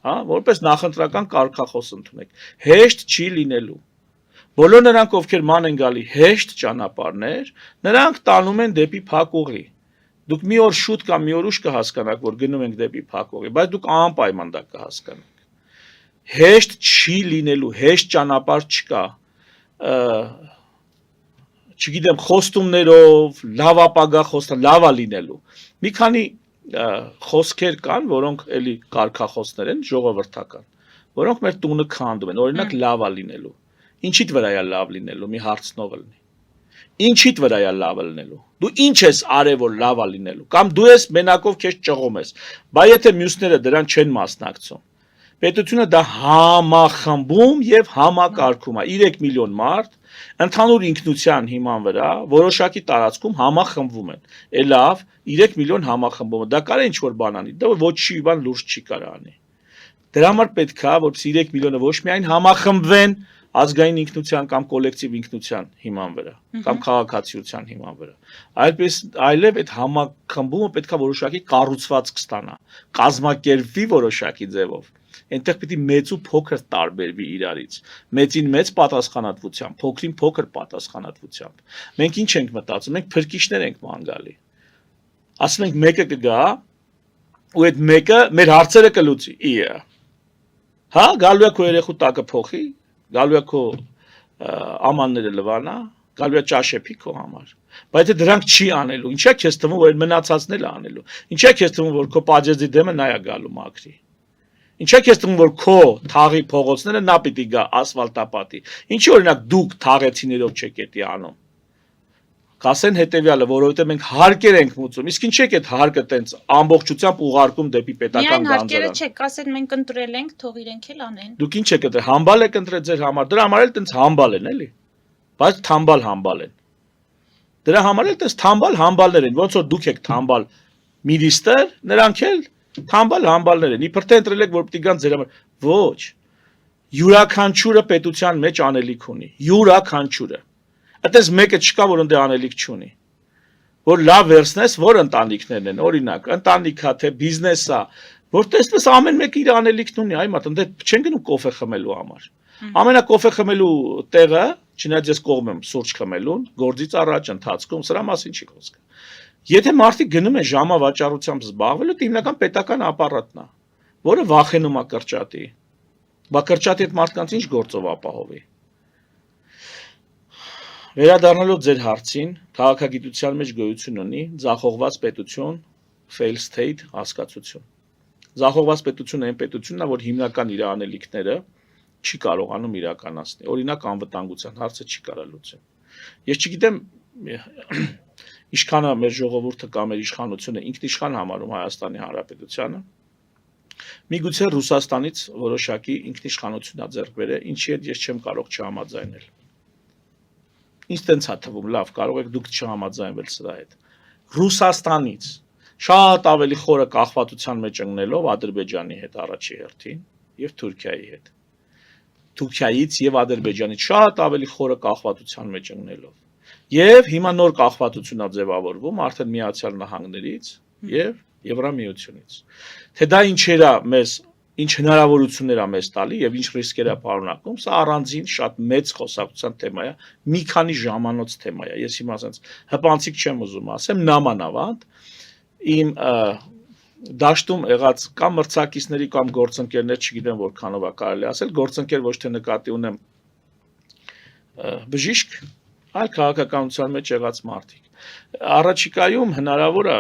հա, որպես նախընտրական կարգախոս ընդունեք։ Հեշտ չի լինելու։ Բոլոր նրանք, ովքեր ման են գալի հեշտ ճանապարհներ, նրանք տանում են դեպի փակ ուղի։ Դուք մի օր շուտ կամ մի օր ուշ կհասկանաք, որ գնում ենք դեպի փակ ուղի, բայց դուք անպայման դա կհասկանաք։ Հեշտ չի լինելու, հեշտ ճանապարհ չկա։ Չգիտեմ, խոստումներով, լավ ապագա խոստան, լավ է լինելու։ Մի քանի խոսքեր կան, որոնք էլի կարգախոսներ են, ժողովրդական, որոնք մեր տունը քանդում են, օրինակ լավ է լինելու։ Ինչիդ վրա է լավ լինելու, մի հարցնով լինի։ Ինչիդ վրա է լավը լինելու։ Դու ինչ ես արել, որ լավ է լինելու, կամ դու ես մենակով քեզ ճղում ես։ Բայց եթե մյուսները դրան չեն մասնակցում, պետությունը դա համախմբում եւ համակարգում է 3 միլիոն մարդ ընդհանուր ինքնության հիման վրա որոշակի տարածքում համախմբվում են։ Է լավ, 3 միլիոն համախմբումը, դա կարա ինչ որ բան անի, դա ոչի բան լուրջ չի կարա անի։ Դրա համար պետք է, որպեսզի 3 միլիոնը ոչ միայն համախմբվեն ազգային ինքնության կամ կոլեկտիվ ինքնության հիման վրա, կամ քաղաքացիության հիման վրա, այլև այդ համախմբումը պետք է որոշակի կառուցվածք ստանա, կազմակերպվի որոշակի ձևով, այնտեղ պիտի մեծ ու փոքր տարբերվի իրարից, մեծին մեծ պատասխանատվությամբ, փոքրին փոքր պատասխանատվությամբ։ Մենք ինչ ենք մտածում, մենք փրկիչներ ենք ման գալի։ Ասում ենք մեկը կգա, ու այդ մեկը մեր հարցերը կլուծի։ Հա, գալու է քո երեխու տակը փոխի, գալու է քո ամանները լվանա, գալու է ճաշեփի քո համար։ Բայց դրանք չի անելու։ Ինչա քեզ թվում, որ մնացածն էլ անելու։ Ինչա քեզ թվում, որ քո պաջեզի դեմը նա է գալու մաքրի։ Ինչա քեզ թվում, որ քո թաղի փողոցները նա պիտի գա ասֆալտապատի։ Ինչի օրինակ դուք թաղեցիներով չեք էտի անում։ Կասեն հետևյալը, որովհետև մենք հարկեր ենք մուծում, իսկ ինչ եք այդ հարկը տենց ամբողջությամբ ուղարկում դեպի պետական գանձարան։ Միայն հարկերը չեք, կասեն մենք ընտրել ենք, թող իրենք էլ անեն։ Դուք ինչ եք ընտրել, համբալ եք ընտրել ձեր համար, դրա համար էլ տենց համբալ են, էլի։ Բայց թամբալ են։ Դրա համար էլ տենց թամբալ համբալներ են, ոնց որ դուք եք թամբալ մինիստր, նրանք էլ թամբալ համբալներ են։ Իբրթե ընտրել եք, որ պիտի գան ձեր համար։ Ոչ։ Յուրաքանչյուրը պետության մեջ անելիք ունի։ Յուրաքանչյուրը։ Այդպես մեկը չկա, որ ընդ անելիք չունի։ Որ լավ վերցնես, որ ընտանիքներն են, օրինակ, ընտանիքա, թե բիզնեսա, որ տեսնես ամեն մեկը իր անելիքն ունի, այ մատ, ընդ չեն գնում կոֆե խմելու համար։ Ամենա կոֆե խմելու տեղը, չնայած ես կողմ եմ սուրճ խմելուն, գործից առաջ ընթացքում, սրա մասին չի խոսքը։ Եթե մարդիկ գնում են ժամավաճառությամբ զբաղվելու, դա հիմնական պետական ապարատն է, որը վախենում է կրճատի։ Բա կրճատի այդ մարդկանց ինչ գործով ապահովի։ Վերադառնալով ձեր հարցին, քաղաքագիտության մեջ գոյություն ունի ձախողված պետություն, fail state հասկացություն։ Ձախողված պետությունը այն պետությունն է, որ հիմնական իր անելիքները չի կարողանում իրականացնել։ Օրինակ անվտանգության հարցը չի կարա լուծել։ Ես չգիտեմ ինչքան է մեր ժողովուրդը կամ մեր իշխանությունը ինքնիշխան համարում Հայաստանի Հանրապետությանը։ Միգուցե Ռուսաստանից որոշակի ինքնիշխանություն ձեռք բերել, ինչի հետ ես չեմ կարող չհամաձայնել։ Ինչ տենց է թվում, լավ, կարող եք դուք չհամաձայնվել սրա հետ։ Ռուսաստանից շատ ավելի խորը կախվածության մեջ ընկնելով Ադրբեջանի հետ առաջի հերթին եւ Թուրքիայի հետ։ Թուրքիայից եւ Ադրբեջանից շատ ավելի խորը կախվածության մեջ ընկնելով։ Եվ հիմա նոր կախվածություն է ձևավորվում արդեն Միացյալ Նահանգներից եւ Եվրամիությունից։ Թե դա ինչեր է մեզ, ինչ հնարավորություններ է մեզ տալի եւ ինչ ռիսկեր է պարունակում, սա առանձին շատ մեծ խոսակցության թեմա է, մի քանի ժամանոց թեմա է։ Ես հիմա ասենց հպանցիկ չեմ ուզում ասեմ, նամանավանդ իմ դաշտում եղած կամ մրցակիցների կամ գործընկերներ, չգիտեմ որքանով է կարելի ասել, գործընկեր ոչ թե նկատի ունեմ բժիշկ, այլ քաղաքականության մեջ եղած մարդիկ։ Առաջիկայում հնարավոր է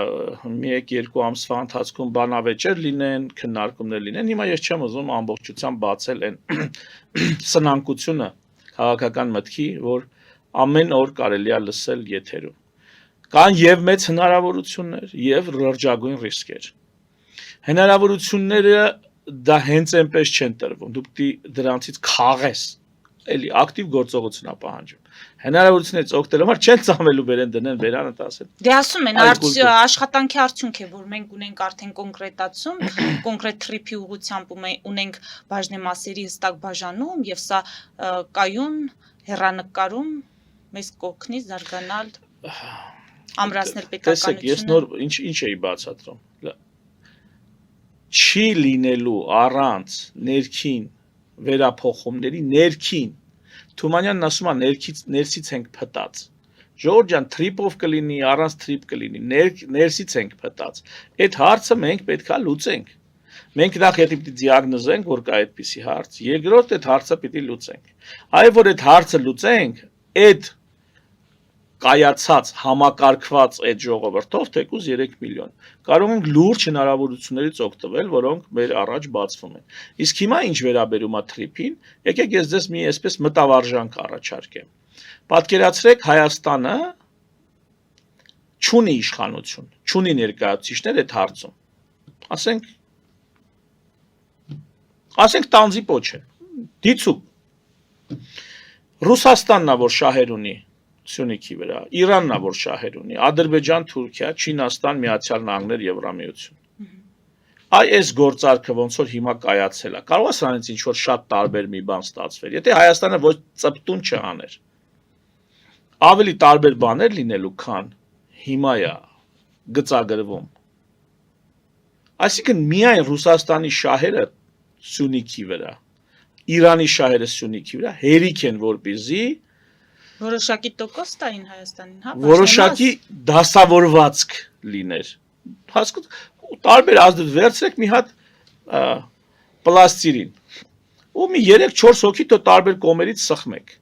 1-2 ամսվա ընթացքում բանավեճեր լինեն, քննարկումներ լինեն։ Հիմա ես չեմ ուզում ամբողջությամբ բացել այն սնանկությունը քաղաքական մտքի, որ ամեն օր կարելի է լսել եթերում։ Կան եւ մեծ հնարավորություններ, եւ լրջագույն ռիսկեր։ Հնարավորությունները դա հենց այնպես չեն տրվում։ Դու պիտի դրանցից քաղես, էլի ակտիվ գործողություն է պահանջում։ Հնարավորությունից օգտելու համար չեն ծամելու վերեն դնեն վերանը տասել։ Դե ասում են աշխատանքի արդյունք է, որ մենք ունենք արդեն կոնկրետացում, կոնկրետ թրիփի ուղղությամբ ունենք բաժնեմասերի հստակ բաժանում եւ սա կայուն հեռանկարում մեզ կօգնի զարգանալ, ամրացնել պետականությունը։ Տեսեք, ես նոր ինչ էի բացատրում։ չի լինելու առանց ներքին վերափոխումների ներքին Թումանյանն ասում է ներսից ենք փտած Ժողովուրդ ջան թրիպով կլինի առանց թրիպ կլինի ներսից ենք փտած այդ հարցը մենք պետքա լուծենք մենք նախ եթե պիտի դիագնոզենք որ կա այդպիսի հարց երկրորդ այդ հարցը պիտի լուծենք այ որ այդ հարցը լուծենք այդ կայացած համակարգված այդ ժողովրդով թեկուզ 3 միլիոն կարող ենք լուրջ հնարավորություններից օգտվել որոնք մեր առաջ բացվում են իսկ հիմա ինչ վերաբերում է թրիփին եկեք ես ձեզ մի այսպես մտավարժանք առաջարկեմ պատկերացրեք Հայաստանը չունի իշխանություն չունի ներկայացուցիչներ այդ հարցում ասենք տանձի պոչ է դիցուկ Ռուսաստանն է որ շահեր ունի Սյունիքի վրա, Իրանն է որ շահեր ունի, Ադրբեջան, Թուրքիա, Չինաստան, Միացյալ Նահանգներ, Եվրամիություն։ Այ այս գործարքը ոնց որ հիմա կայացել է։ Կարող է սրանից ինչ որ շատ տարբեր մի բան ստացվեր։ Եթե Հայաստանը ոչ ծպտուն չաներ։ Ավելի տարբեր բաներ լինելու քան հիմա է գծագրվում։ Այսինքն միայն Ռուսաստանի շահերը Սյունիքի վրա, Իրանի շահերը Սյունիքի վրա հերիք են որպեսզի Որոշակի տոկոս տային Հայաստանին, հա։ Որոշակի դասավորվածք լիներ։ Տարբեր ազդեցություն վերցրեք մի հատ պլաստիրին։ Ու մի 3-4 հոգի դու տարբեր կողմերից սխմեք։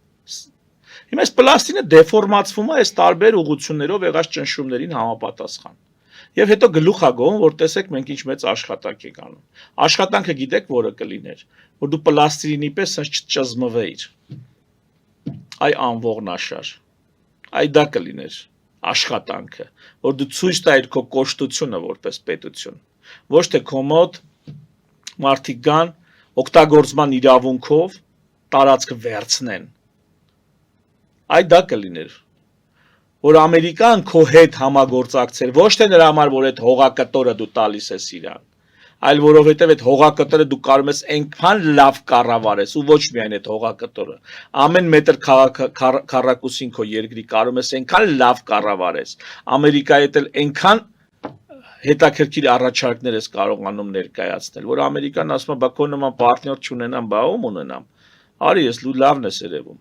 Հիմա այս պլաստինը դեֆորմացվում է այս տարբեր ուղղություններով եղած ճնշումներին համապատասխան։ Եվ հետո գլուխ է գովում, որ տեսեք մենք ինչ մեծ աշխատանք ենք անում։ Աշխատանքը գիտեք որը կլիներ, որ դու պլաստիրինի պես չճզմվեիր։ Այ անողնաշար այ դա կլիներ աշխատանքը որ դու ցույց տայր քո կոշտությունը որպես պետություն ոչ թե քո մոտ մարդիկ կան օգտագործման իրավունքով տարածքը վերցնեն այ դա կլիներ որ Ամերիկան քո հետ համագործակցեր ոչ թե նրա համար որ այդ հողակտորը դու տալիս ես իրան այլ որովհետև այդ հողակտորը դու կարող ես այնքան լավ կառավարես ու ոչ միայն այդ հողակտորը ամեն մետր քառակուսին քո երկրի կարող ես այնքան լավ կառավարես Ամերիկայի հետ այնքան հետաքրքիր առաջարկներ ես կարողանում ներկայացնել որ Ամերիկան ասում է բա քո նման պարտներ չունենամ բա ում ունենամ արի ես լավն ես երևում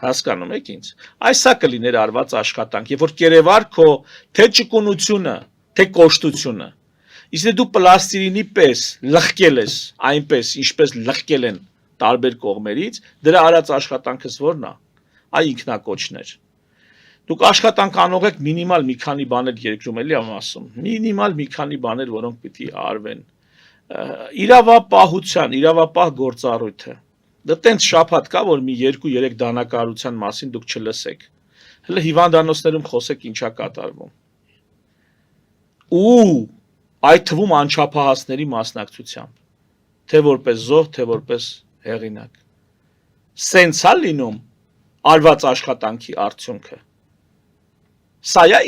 հասկանում եք ինձ այսա կլիներ արված աշխատանք եւ որ կերևար քո թե ճկունությունը թե կոշտությունը Իսկ դու պլաստիրինի պես լղկել ես, այնպես ինչպես լղկել են տարբեր կողմերից, դրա արած աշխատանքս որն է, այ ինքնակոչներ։ Դուք աշխատանք անող եք մինիմալ մի քանի բաներ երկրում էլի եմ ասում, մինիմալ մի քանի բաներ, որոնք պիտի արվեն։ Իրավապահության, իրավապահ գործառույթը։ Դա տենց շաբաթ կա, որ մի 2-3 դանակահարության մասին դուք չլսեք։ Հələ հիվանդանոցներում խոսեք ինչա կատարվում։ Ու այդ թվում անչափահասների մասնակցությամբ, թե որպես զոհ, թե որպես հեղինակ։ Սենց է լինում արված աշխատանքի արդյունքը։ Սա է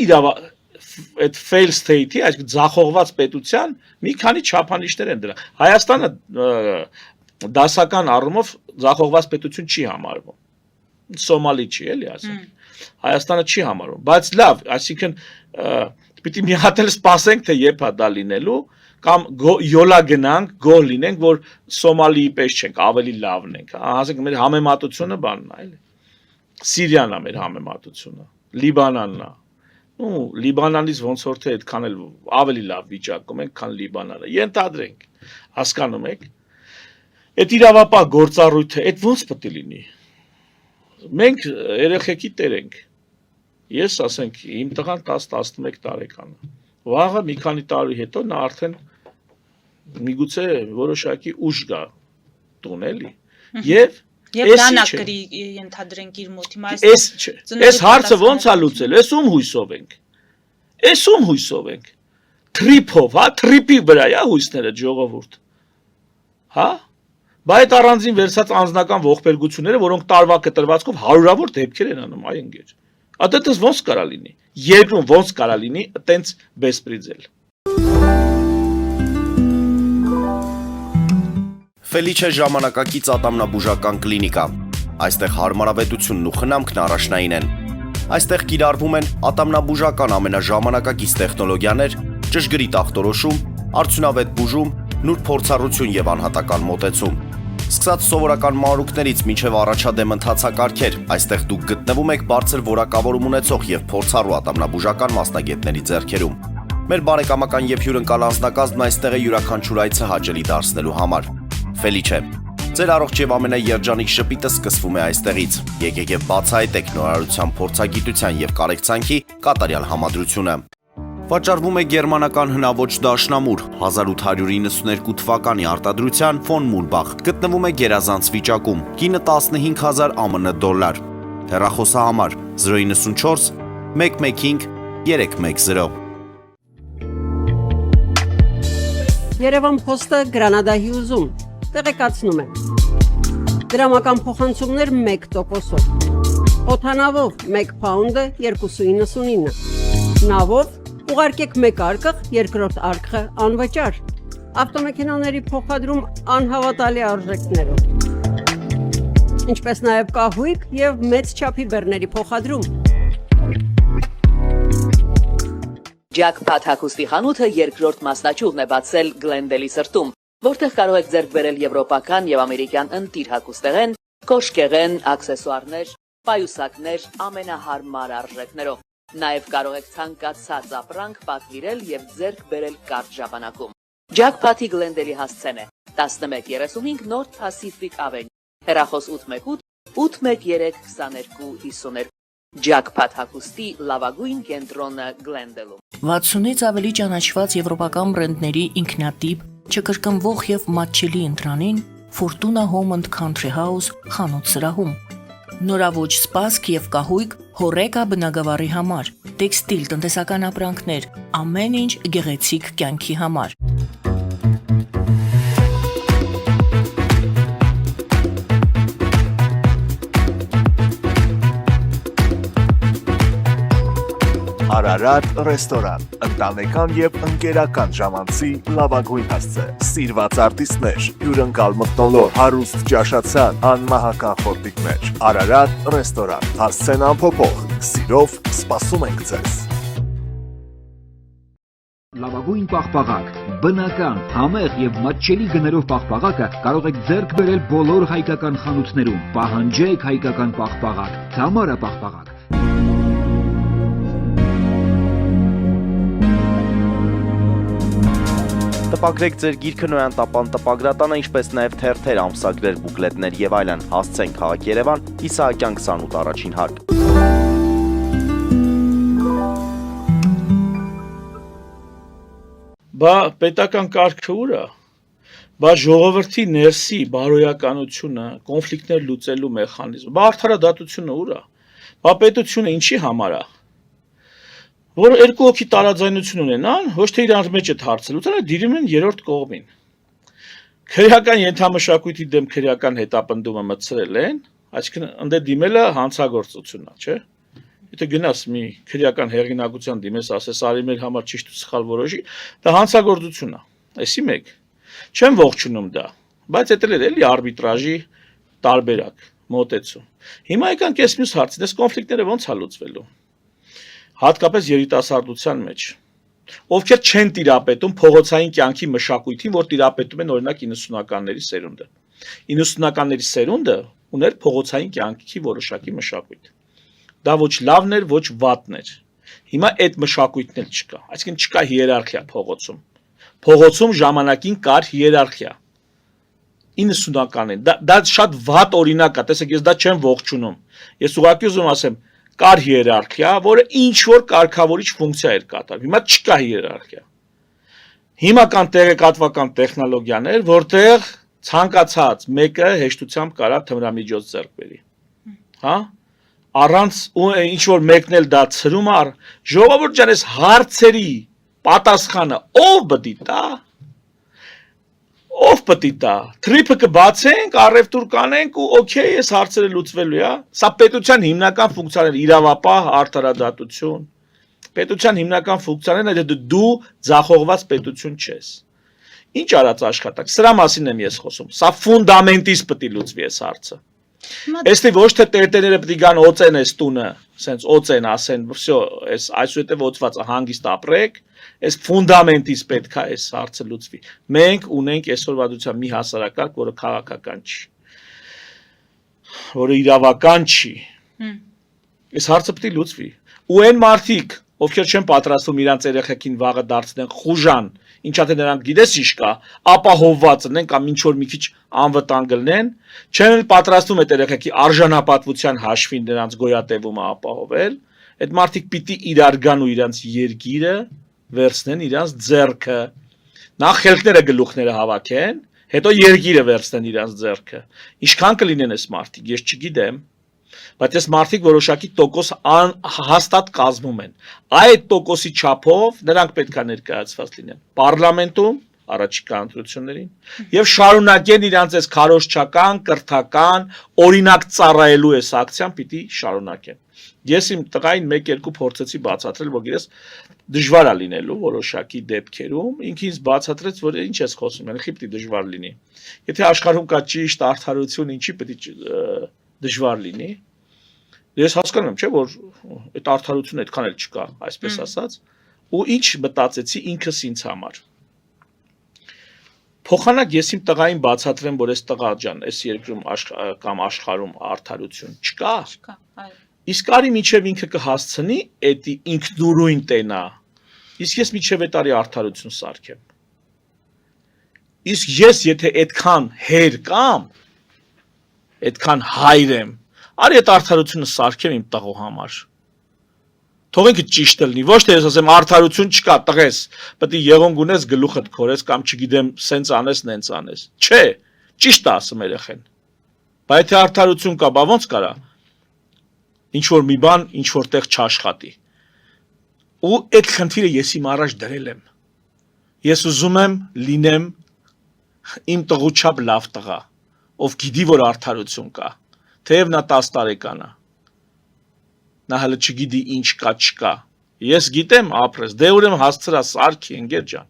այդ fail state-ի, այսինքն ձախողված պետության մի քանի չափանիշներ են դրա։ Հայաստանը դասական առումով ձախողված պետություն չի համարվում։ Սոմալի չի, էլի ասենք։ Հայաստանը չի համարվում, բայց լավ, այսինքն Պիտի մի հատ էլ սպասենք, թե երբ է դա լինելու, կամ յոլա գնանք, գոհ լինենք, որ Սոմալիի պես չենք, ավելի լավն ենք, ասենք մեր համեմատությունը բանն է, էլի։ Սիրիան է մեր համեմատությունը, Լիբանանն է։ Ու Լիբանանից ոնց որ թե այդքան էլ ավելի լավ վիճակում ենք, քան Լիբանանը։ Ենթադրենք, հասկանում եք։ Այդ իրավապահ գործառույթը, այդ ոնց պետք է լինի։ Մենք երեխեքի տեր ենք։ Ես ասենք իմ տղան 10-11 տարեկան է։ Վաղը մի քանի տարի հետո նա արդեն միգուցե որոշակի ուժ գա տուն էլի։ Եվ դանակ գրի ենթադրենք իր մոտ հիմա այս հարցը ոնց է լուծել։ Էս ում հույսով ենք։ Էս ում հույսով ենք։ Թրիփով, հա, թրիփի վրա է հույսները ժողովուրդ։ Հա։ Բայց այդ առանձին վերցած անձնական ողբերգությունները, որոնք տարվա կտրվածքով հարյուրավոր դեպքեր են անում, այ ընկեր։ Ատետս ոնց կարա լինի։ Երկրում ոնց կարա լինի այտենց բեսպրիձել։ Ֆելիչե ժամանակակից ատամնաբուժական կլինիկա։ Այստեղ հարմարավետությունն ու խնամքն առաջնային են։ Այստեղ կիրառվում են ատամնաբուժական ամենաժամանակակից տեխնոլոգիաներ, ճշգրիտ ախտորոշում, արդյունավետ բուժում նուրբ փորձառություն եւ անհատական մոտեցում։ Սկսած սովորական մանրուքներից մինչև առաջադեմ ընթացակարգեր, այստեղ դուք գտնվում եք բարձր որակավորում ունեցող եւ փորձառու ատամնաբուժական մասնագետների ձեռքերում։ Մեր բարեկամական եւ հյուրընկալ անձնակազմն այստեղ է յուրաքանչյուր այցը հաճելի դարձնելու համար։ Ֆելիչե, ձեր առողջ եւ ամենաերջանիկ շպիտը սկսվում է այստեղից։ Եկեք եւ բացահայտեք նորարարության փորձագիտության եւ կարեկցանքի կատարյալ համադրությունը։ Վաճառվում է գերմանական հնաոճ դաշնամուր 1892 թվականի արտադրության ֆոն Մուրբախ, գտնվում է գերազանց վիճակում, կինը 15000 ԱՄՆ դոլար, հեռախոսահամար 094 115 310։ Երևան փոստը Գրանադայի ուզում, տեղեկացնում է։ Դրամական փոխանցումներ 1%-ով, օդանավով 1 փաունդը 2.99, նավով ուղարկեք մեկ արկղ, երկրորդ արկղը անվճար, ավտոմեքենաների փոխադրում անհավատալի արժեքներով, ինչպես նաև կահույք և մեծ չափի բեռների փոխադրում։ Ջաքփաթ հագուստի խանութը երկրորդ մասնաճյուղն է բացել Գլենդելի սրտում, որտեղ կարող եք ձեռք բերել եվրոպական և ամերիկյան ընտիր հագուստեղեն, կոշկեղեն, աքսեսուարներ, պայուսակներ ամենահարմար արժեքներով։ Նաև կարող եք ցանկացած ապրանք պատվիրել եւ ձեռք բերել կարճ ժամանակում։ Ջաքփաթի Գլենդելի հասցեն է 1135 North Pacific Avenue, հեռախոս 818 813 2252։ Ջաքփաթ հագուստի լավագույն կենտրոնը Գլենդելում։ 60-ից ավելի ճանաչված եվրոպական բրենդների ինքնատիպ, չկրկնվող եւ մատչելի ընտրանին Fortuna Home and Country House խանութ սրահում։ Նորավոճ սպասք եւ կահույք հորեկա բնագավառի համար, տեքստիլ տնտեսական ապրանքներ, ամեն ինչ գեղեցիկ կյանքի համար։ Արարատ ռեստորան, ընտանեկան եւ ընկերական ժամանցի լավագույն հասցե, սիրված արտիստներ, հյուրընկալ մթնոլորտ, հարուստ ճաշացան, անմահական խորտիկներ։ Արարատ ռեստորան, հասցեն անփոփոխ, սիրով սպասում ենք ձեզ։ Լավագույն պաղպաղակ, բնական, համեղ եւ մատչելի գներով պաղպաղակը կարող եք ձեռք բերել բոլոր հայկական խանութներում։ Պահանջեք հայկական պաղպաղակ, Թամարա պաղպաղակ։ Տպագրեք ձեր գիրքը Նոյան տապան տպագրատանը, ինչպես նաև թերթեր, ամսագրեր, բուկլետներ եւ այլն։ Հասցեն քաղաք Երևան, Իսահակյան 28 առաջին հարկ։ Բա պետական կարգը ուր է։ Բա ժողովրդի ներսի բարոյականությունը, կոնֆլիկտներ լուծելու մեխանիզմը, բա արդարադատությունը ուր է։ Բա պետությունը ինչի համար է։ Որ երկու հոգի տարաձայնություն ունենան, ոչ թե իրար մեջ է հարցը լուծելը դիրում են երրորդ կողմին։ Քրեական ենթամշակույթի դեմ քրեական հետապնդումը մտցրել են, այսինքն ընդե դիմելը հանցագործությունն է, չէ՞։ Եթե գնաս մի քրեական հեղինակության դիմես, ասես արի մեր համար ճիշտ ու սխալ որոշի, դա հանցագործություն է։ Այսի մեկ։ Չեմ ողջունում դա, բայց դա էլ էլի արբիտրաժի տարբերակ, մոտեցում։ Հիմա եկան կես մյուս հարցին, այս կոնֆլիկտները ո՞նց է լուծվելու։ Հատկապես երիտասարդության մեջ, ովքեր չեն տիրապետում փողոցային կյանքի մշակույթին, որ տիրապետում են օրինակ 90-ականների սերունդը։ 90-ականների սերունդը ուներ փողոցային կյանքի որոշակի մշակույթ։ Դա ոչ լավն էր, ոչ վատն էր։ Հիմա այդ մշակույթն էլ չկա, այսինքն չկա հիերարխիա փողոցում։ Փողոցում ժամանակին կար հիերարխիա։ 90-ականներին դա շատ վատ օրինակ է, տեսեք, ես դա չեմ ողջունում։ Ես ուղղակի ուզում ասեմ, կար հիերարխիա, որը ինչ-որ կարգավորիչ ֆունկցիա էր կատարում։ Հիմա չկա հիերարխիա։ Հիմա կան տեղեկատվական տեխնոլոգիաներ, որտեղ ցանկացած մեկը հեշտությամբ կարա թմրամիջոց ձեռք բերի։ Հա? Առանց ինչ-որ մեկն էլ դա ցրում առ, ժողովուրդ ջան, այս հարցերի պատասխանը ով պիտի տա։ Ով պիտի տա։ Թրիփը կբացենք, առևտուր կանենք ու օքեյ, այս հարցերը լուծվելու է։ Սա պետության հիմնական ֆունկցիաներ, իրավապահ, արդարադատություն։ Պետության հիմնական ֆունկցիաներն են, դու ձախողված պետություն չես։ Ինչ արած աշխատանք։ Սրա մասին եմ ես խոսում։ Սա ֆունդամենտից պիտի լուծվի այս հարցը։ Էստի ոչ թե տերտերները պիտի գան օծեն այս տունը, սենց օծեն, ասեն, վсё, այս այսուհետև օծված է, հանգիստ ապրեք, Այս ֆունդամենտից պետք է այս հարցը լուծվի։ Մենք ունենք այսօրվա դրությամբ մի հասարակարգ, որը քաղաքական չի, որը իրավական չի։ Այս հարցը պետք է լուծվի։ Ու այն մարդիկ, ովքեր չեն պատրաստվում իրանց երեխեքին վաղը դարձնեն խուժան, ինչա թե նրանք գիտես ինչ կա, ապահովված լինեն կամ ինչ որ մի քիչ անվտանգ լինեն, չեն պատրաստվում այդ երեխեքի արժանապատվության հաշվին նրանց գոյատևումը ապահովել, այդ մարդիկ պիտի իրար գան ու իրանց երգիրը վերցնեն իրանց ձեռքը, նախ խելքները գլուխները հավաքեն, հետո երգիրը վերցնեն իրանց ձեռքը։ Ինչքան կլինեն այս մարդիկ, ես չգիտեմ, բայց այս մարդիկ որոշակի տոկոս հաստատ կազմում են։ Այդ տոկոսի չափով նրանք պետք է ներկայացված լինեն պարլամենտում առաջիկա ընտրություններին եւ շարունակեն իրանց այս քարոզչական, կրթական, օրինակ ծառայելու այս ակցիան պիտի շարունակեն։ Ես իմ տղային 1-2 փորձեցի բացատրել, որ գիտես դժվար է լինելու որոշակի դեպքերում, ինքը ինձ բացատրեց, որ ինչ ես խոսում, ելքի պիտի դժվար լինի։ Եթե աշխարհում կա ճիշտ արդարություն, ինչի պիտի դժվար լինի։ Ես հասկանում եմ, չէ, որ այդ արդարությունը այդքան էլ չկա, այսպես ասած, ու ինչ մտածեցի ինքս ինձ համար։ Փոխանակ ես իմ տղային բացատրեմ, որ այս տղա ջան, այս երկրում կամ աշխարհում արդարություն չկա։ Իսկ արի միջև ինքը կհասցնի, էդի ինքնուրույն տենա։ Իսկ ես միջև այդ արի արդարություն սարքեմ։ Իսկ ես եթե այդքան հեր կամ այդքան հայր եմ, արի այդ արդարությունը սարքեմ իմ տղու համար։ Թողենք ճիշտ լինի, ոչ թե ես ասեմ արդարություն չկա, տղես, պետք է եղոնգ ունես գլուխդ քորես կամ չգիտեմ, սենց անես, նենց անես։ Չէ, ճիշտ է ասում երեխեն։ Բայց եթե արդարություն կա, բա ոնց կարա։ Ինչ որ մի բան, ինչ որտեղ չաշխատի։ Ու այդ խնդիրը ես իմ առաջ դրել եմ։ Ես ուզում եմ լինեմ իմ տղու չափ լավ տղա, ով գիտի, որ արդարություն կա։ Թեև նա 10 տարեկան է։ Նա հələ չգիտի ինչ կա չկա։ Ես գիտեմ ապրես, դե ուրեմն հասցրա սարքի ընկեր ջան։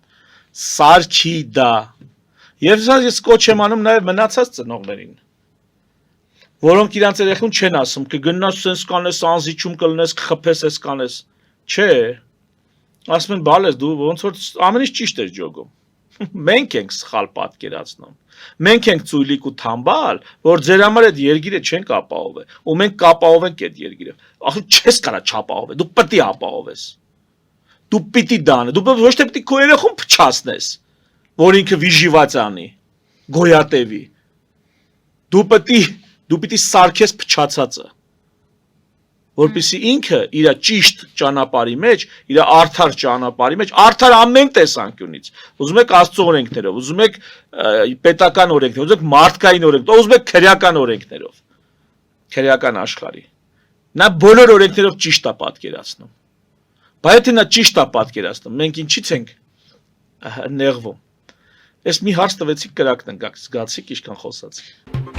Սարքի դա։ Եվ ես կոչ եմ անում նաև մնացած ծնողներին, որոնք իրանց երեխուն չեն ասում, կգնաս սենց կանես, անզիջում կլնես, կխփես, էս կանես։ Չէ։ Ասում են բալես դու ոնց որ ամեն ինչ ճիշտ էր ջոգում։ Մենք ենք սխալ պատկերացնում։ Մենք ենք ծույլիկ ու թամբալ, որ ձեր համար այդ երգիրը չենք ապահովել, ու մենք կապահովենք այդ երգիրը։ Ախր չես կարա չապահովել, դու պետք է ապահովես։ Դու պիտի դանը, դու ոչ թե պիտի քո երեխուն փչացնես, որ ինքը վիժիված անի, գոյատևի։ Դու պիտի սարքես փչացածը, որպեսզի ինքը իր ճիշտ ճանապարհի մեջ, իր արդար ճանապարհի մեջ, արդար ամեն տեսանկյունից, ուզում եք Աստծո օրենքներով, ուզում եք պետական օրենքներով, ուզում եք մարդկային օրենքներով, ուզում եք քրեական օրենքներով, քրեական աշխարհի։ Նա բոլոր օրենքներով ճիշտ է պատկերացնում։ Բայց եթե նա ճիշտ է պատկերացնում, մենք ինչի՞ց ենք նեղվում։ Այս մի հարց տվեցիք կրակն ընկած, զգացիք ինչքան խոսացի։